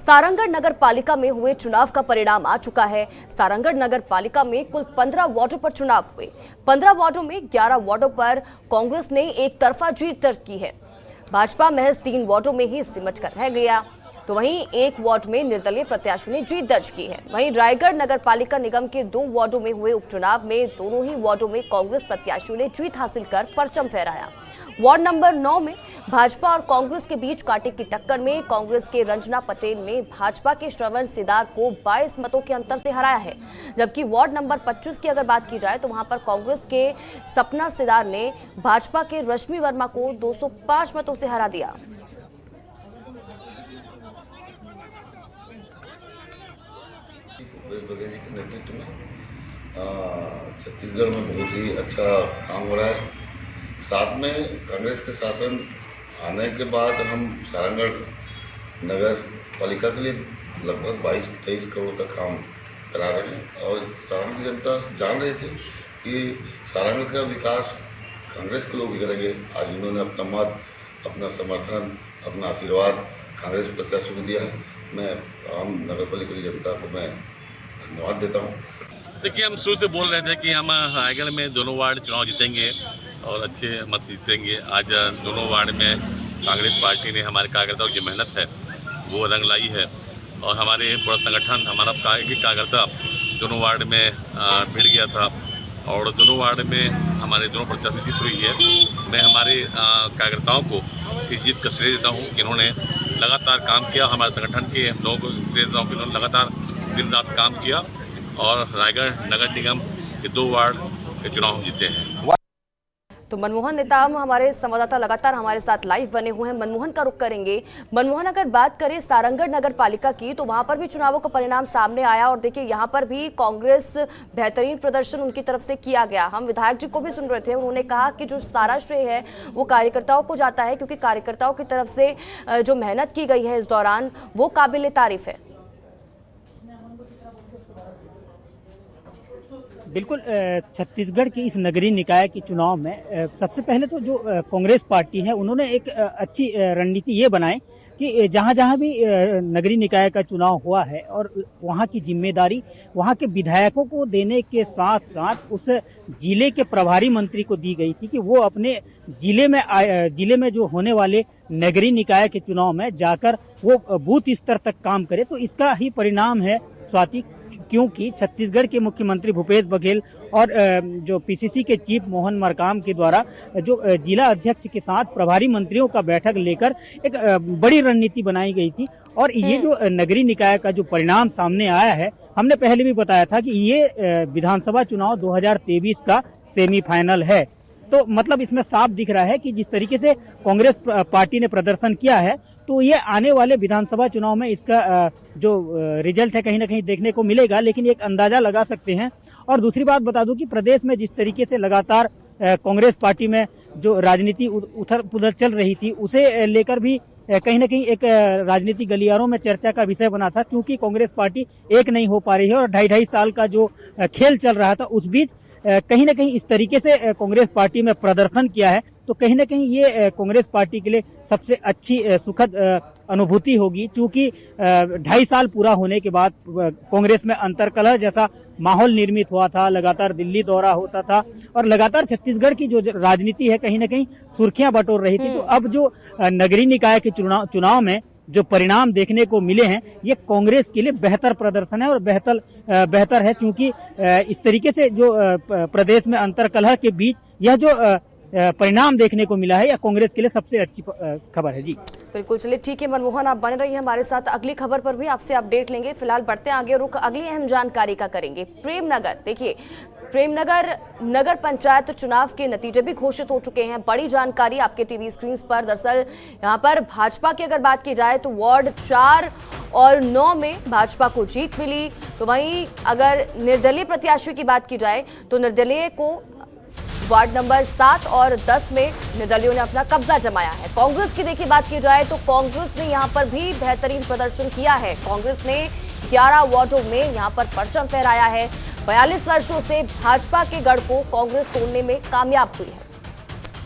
सारंगढ़ नगर पालिका में हुए चुनाव का परिणाम आ चुका है। सारंगढ़ नगर पालिका में कुल 15 वार्डों पर चुनाव हुए। 15 वार्डों में 11 वार्डों पर कांग्रेस ने एक तरफा जीत दर्ज की है। भाजपा महज 3 वार्डों में ही सिमट कर रह गया, तो वहीं एक वार्ड में निर्दलीय प्रत्याशी ने जीत दर्ज की है। वहीं रायगढ़ नगर पालिका निगम के 2 वार्डों में हुए उपचुनाव में दोनों ही वार्डों में कांग्रेस प्रत्याशियों ने जीत हासिल कर परचम फहराया। वार्ड नंबर 9 में भाजपा और कांग्रेस के बीच कांटे की टक्कर में कांग्रेस के रंजना पटेल ने भाजपा के श्रवण सिदार को 22 मतों के अंतर से हराया है, जबकि वार्ड नंबर 25 की अगर बात की जाए तो वहां पर कांग्रेस के सपना सिदार ने भाजपा के रश्मि वर्मा को 205 मतों से हरा दिया। भूपेश बघेल जी के नेतृत्व में छत्तीसगढ़ में बहुत ही अच्छा काम हो रहा है। साथ में कांग्रेस के शासन आने के बाद हम सारंगढ़ नगर पालिका के लिए लगभग 22-23 करोड़ का काम करा रहे हैं और सारंगढ़ की जनता जान रही थी कि सारंगढ़ का विकास कांग्रेस के लोग ही करेंगे। आज उन्होंने अपना मत, अपना समर्थन, अपना आशीर्वाद कांग्रेस प्रत्याशी को दिया है। मैं आम नगर पालिका की जनता को मैं धन्यवाद देता हूँ। देखिए, हम शुरू से बोल रहे थे कि हम रायगढ़ में दोनों वार्ड चुनाव जीतेंगे और अच्छे मत जीतेंगे। आज दोनों वार्ड में कांग्रेस पार्टी ने हमारे कार्यकर्ताओं की मेहनत है वो रंग लाई है और हमारे पूरा संगठन, हमारा कार्यकर्ता दोनों वार्ड में भिड़ गया था और दोनों वार्ड में हमारे दोनों प्रत्याशी जीत हुई है। मैं हमारे कार्यकर्ताओं को इस जीत का श्रेय देता हूँ कि इन्होंने लगातार काम किया। हमारे संगठन के लोगों को श्रेय देता हूँ कि इन्होंने लगातार दिन रात काम किया और रायगढ़ नगर निगम के 2 वार्ड के चुनाव हम जीते हैं। तो मनमोहन नेताम हमारे संवाददाता लगातार हमारे साथ लाइव बने हुए हैं। मनमोहन का रुख करेंगे। मनमोहन, अगर बात करें सारंगढ़ नगर पालिका की तो वहां पर भी चुनावों का परिणाम सामने आया और देखिए यहां पर भी कांग्रेस बेहतरीन प्रदर्शन उनकी तरफ से किया गया। हम विधायक जी को भी सुन रहे थे, उन्होंने कहा कि जो सारा श्रेय है वो कार्यकर्ताओं को जाता है, क्योंकि कार्यकर्ताओं की तरफ से जो मेहनत की गई है इस दौरान वो काबिल तारीफ है। बिल्कुल, छत्तीसगढ़ की इस नगरीय निकाय के चुनाव में सबसे पहले तो जो कांग्रेस पार्टी है उन्होंने एक अच्छी रणनीति ये बनाई कि जहां जहां भी नगरीय निकाय का चुनाव हुआ है और वहां की जिम्मेदारी वहां के विधायकों को देने के साथ साथ उस जिले के प्रभारी मंत्री को दी गई थी कि वो अपने जिले में जो होने वाले नगरीय निकाय के चुनाव में जाकर वो बूथ स्तर तक काम करे। तो इसका ही परिणाम है स्वाति, क्योंकि छत्तीसगढ़ के मुख्यमंत्री भूपेश बघेल और जो पीसीसी के चीफ मोहन मरकाम के द्वारा जो जिला अध्यक्ष के साथ प्रभारी मंत्रियों का बैठक लेकर एक बड़ी रणनीति बनाई गई थी। और ये जो नगरीय निकाय का जो परिणाम सामने आया है, हमने पहले भी बताया था कि ये विधानसभा चुनाव 2023 का सेमीफाइनल है। तो मतलब इसमें साफ दिख रहा है कि जिस तरीके से कांग्रेस पार्टी ने प्रदर्शन किया है तो ये आने वाले विधानसभा चुनाव में इसका जो रिजल्ट है कहीं ना कहीं देखने को मिलेगा, लेकिन एक अंदाजा लगा सकते हैं। और दूसरी बात बता दूं कि प्रदेश में जिस तरीके से लगातार कांग्रेस पार्टी में जो राजनीति उथल पुथल चल रही थी उसे लेकर भी कहीं ना कहीं एक राजनीति गलियारों में चर्चा का विषय बना था, क्योंकि कांग्रेस पार्टी एक नहीं हो पा रही है और 2.5 साल का जो खेल चल रहा था उस बीच कहीं ना कहीं इस तरीके से कांग्रेस पार्टी में प्रदर्शन किया है। तो कहीं ना कहीं ये कांग्रेस पार्टी के लिए सबसे अच्छी सुखद अनुभूति होगी, क्योंकि 2.5 साल पूरा होने के बाद कांग्रेस में अंतर्कलह जैसा माहौल निर्मित हुआ था, लगातार दिल्ली दौरा होता था और लगातार छत्तीसगढ़ की जो राजनीति है कहीं ना कहीं सुर्खियां बटोर रही थी। तो अब जो नगरीय निकाय के चुनाव में जो परिणाम देखने को मिले हैं ये कांग्रेस के लिए बेहतर प्रदर्शन है और बेहतर है, क्योंकि इस तरीके से जो प्रदेश में अंतर्कलह के बीच यह जो परिणाम देखने को मिला है यह कांग्रेस के लिए सबसे अच्छी खबर है। जी बिल्कुल, चलिए ठीक है मनमोहन, आप बने रहिए हमारे साथ। अगली खबर पर भी आपसे अपडेट लेंगे। फिलहाल बढ़ते आगे, रुख अगली अहम जानकारी का करेंगे। प्रेमनगर, देखिए प्रेमनगर नगर पंचायत चुनाव के नतीजे भी घोषित हो चुके हैं। बड़ी जानकारी आपके टीवी स्क्रीन पर। दरअसल यहां पर भाजपा की अगर बात की जाए तो वार्ड 4 और 9 में भाजपा को जीत मिली, तो वहीं अगर निर्दलीय प्रत्याशियों की बात की जाए तो निर्दलीय को वार्ड नंबर 7 और 10 में निर्दलियों ने अपना कब्जा जमाया है। कांग्रेस की देखिए बात की जाए तो कांग्रेस ने यहां पर भी बेहतरीन प्रदर्शन किया है। कांग्रेस ने 11 वार्डों में यहां पर परचम फहराया है। 42 वर्षों से भाजपा के गढ़ को कांग्रेस तोड़ने में कामयाब हुई है।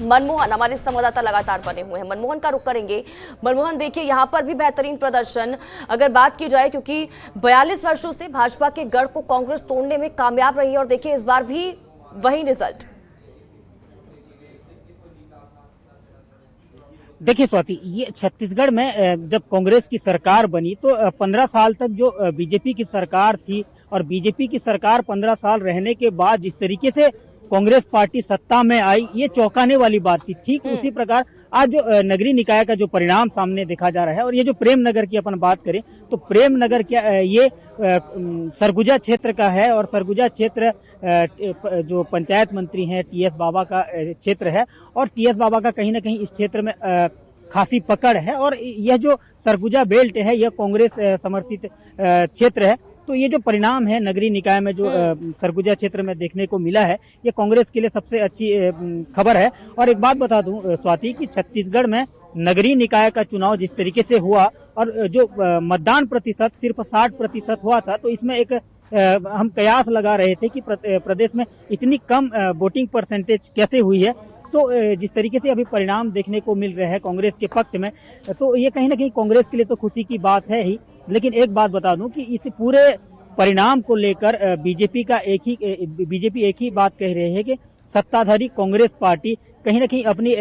मनमोहन हमारे संवाददाता लगातार बने हुए हैं, मनमोहन का रुख करेंगे। मनमोहन, देखिए यहाँ पर भी बेहतरीन प्रदर्शन अगर बात की जाए, क्योंकि 42 वर्षों से भाजपा के गढ़ को कांग्रेस तोड़ने में कामयाब रही है और देखिए इस बार भी वही रिजल्ट। देखिए स्वाति, ये छत्तीसगढ़ में जब कांग्रेस की सरकार बनी तो 15 साल तक जो बीजेपी की सरकार थी और बीजेपी की सरकार 15 साल रहने के बाद जिस तरीके से कांग्रेस पार्टी सत्ता में आई, ये चौंकाने वाली बात थी। ठीक उसी प्रकार आज जो नगरीय निकाय का जो परिणाम सामने देखा जा रहा है, और ये जो प्रेम नगर की अपन बात करें तो प्रेम नगर क्या ये सरगुजा क्षेत्र का है, और सरगुजा क्षेत्र जो पंचायत मंत्री हैं टीएस बाबा का क्षेत्र है, और टीएस बाबा का कहीं ना कहीं इस क्षेत्र में खासी पकड़ है, और यह जो सरगुजा बेल्ट है यह कांग्रेस समर्थित क्षेत्र है। तो ये जो परिणाम है नगरीय निकाय में जो सरगुजा क्षेत्र में देखने को मिला है, ये कांग्रेस के लिए सबसे अच्छी खबर है। और एक बात बता दूं स्वाति कि छत्तीसगढ़ में नगरीय निकाय का चुनाव जिस तरीके से हुआ और जो मतदान प्रतिशत सिर्फ 60% हुआ था, तो इसमें एक हम कयास लगा रहे थे कि प्रदेश में इतनी कम वोटिंग परसेंटेज कैसे हुई है। तो जिस तरीके से अभी परिणाम देखने को मिल रहे हैं कांग्रेस के पक्ष में, तो ये कहीं ना कहीं कांग्रेस के लिए तो खुशी की बात है ही। लेकिन एक बात बता दूं कि इस पूरे परिणाम को लेकर बीजेपी एक ही बात कह रहे हैं कि सत्ताधारी कांग्रेस पार्टी कहीं ना कहीं अपनी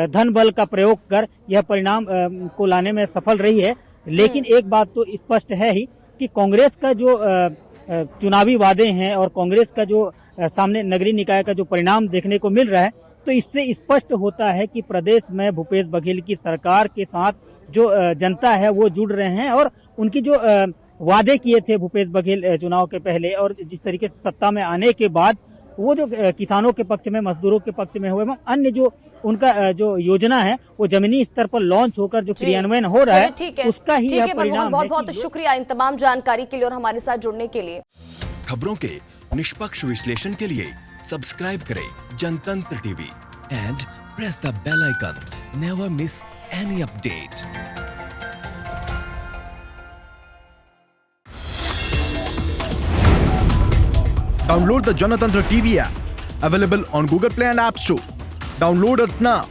धन बल का प्रयोग कर यह परिणाम को लाने में सफल रही है। लेकिन एक बात तो स्पष्ट है ही कि कांग्रेस का जो चुनावी वादे हैं और कांग्रेस का जो सामने नगरीय निकाय का जो परिणाम देखने को मिल रहा है, तो इससे स्पष्ट होता है कि प्रदेश में भूपेश बघेल की सरकार के साथ जो जनता है वो जुड़ रहे हैं, और उनकी जो वादे किए थे भूपेश बघेल चुनाव के पहले और जिस तरीके से सत्ता में आने के बाद वो जो किसानों के पक्ष में, मजदूरों के पक्ष में हुए, अन्य जो उनका जो योजना है वो जमीनी स्तर पर लॉन्च होकर जो क्रियान्वयन हो रहा है उसका ही यह परिणाम है। बहुत बहुत शुक्रिया इन तमाम जानकारी के लिए और हमारे साथ जुड़ने के लिए। खबरों के निष्पक्ष विश्लेषण के लिए सब्सक्राइब करें Janatantra TV and press the bell icon. Never miss any update. Download the Janatantra TV app, available on Google Play and App Store. Download it now.